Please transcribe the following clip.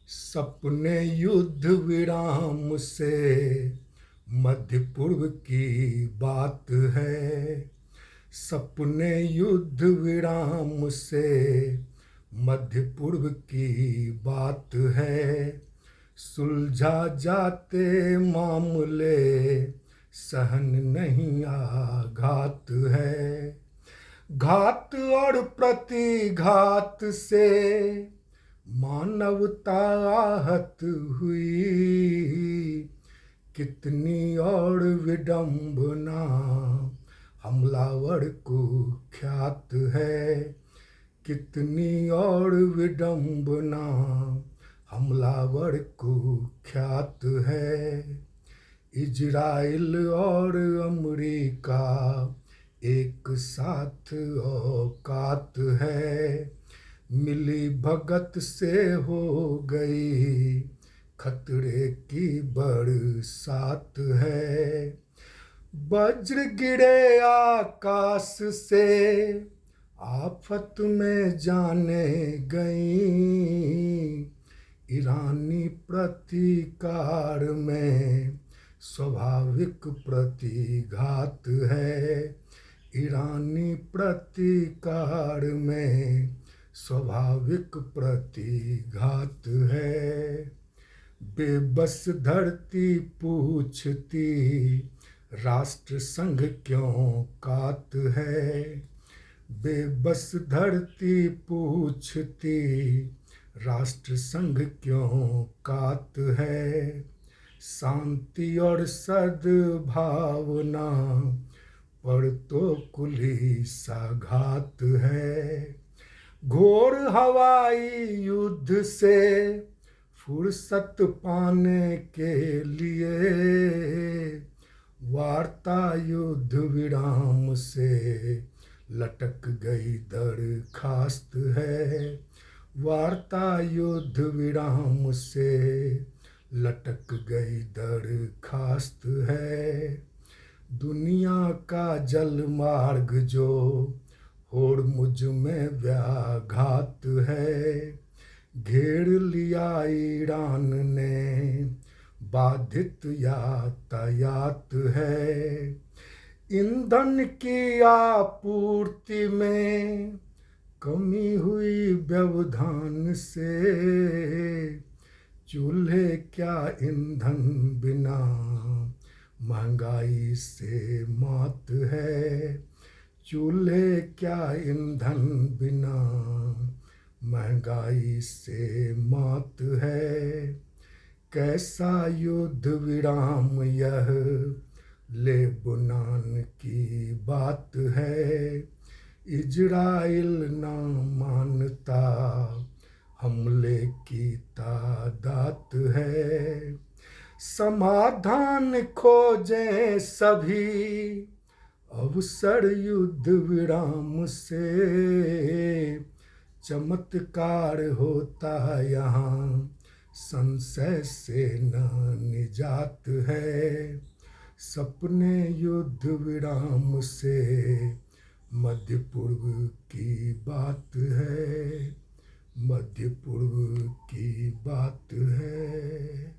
सपने युद्ध विराम से मध्य पूर्व की बात है। सपने युद्ध विराम से मध्य पूर्व की बात है। सुलझा जाते मामले सहन नहीं आघात है। घात और प्रतिघात से मानवता आहत हुई। कितनी और विडंबना हमलावर को ख्यात है। कितनी और विडंबना हमलावर को ख्यात है। इजराइल और अमेरिका एक साथ औकात है। मिली भगत से हो गई खतरे की बरसात है। वज्र गिरे आकाश से आफत में जाने गई। ईरानी प्रतिकार में स्वाभाविक प्रतिघात है। ईरानी प्रतिकार में स्वाभाविक प्रतिघात है। बेबस धरती पूछती राष्ट्र संघ क्यों कात है। बेबस धरती पूछती राष्ट्र संघ क्यों कात है। शांति और सद्भावना पर तो कुली साघात है। घोर हवाई युद्ध से फुर्सत पाने के लिए वार्ता युद्ध विराम से लटक गई दरखास्त है। वार्ता युद्ध विराम से लटक गई दरखास्त है। दुनिया का जल मार्ग जो होर्मुज में व्याघात है। घेर लिया ईरान ने बाधित यातायात है। ईंधन की आपूर्ति में कमी हुई व्यवधान से। चूल्हे क्या ईंधन बिना महंगाई से मात है। चूल्हे क्या ईंधन बिना महंगाई से मात है। कैसा युद्ध विराम यह लेबनान की बात है। इजराइल ना मानता हमले की तादाद है। समाधान खोजें सभी अवसर युद्ध विराम से। चमत्कार होता यहाँ संशय से न निजात है। सपने युद्ध विराम से मध्य पूर्व की बात है। मध्य पूर्व की बात है।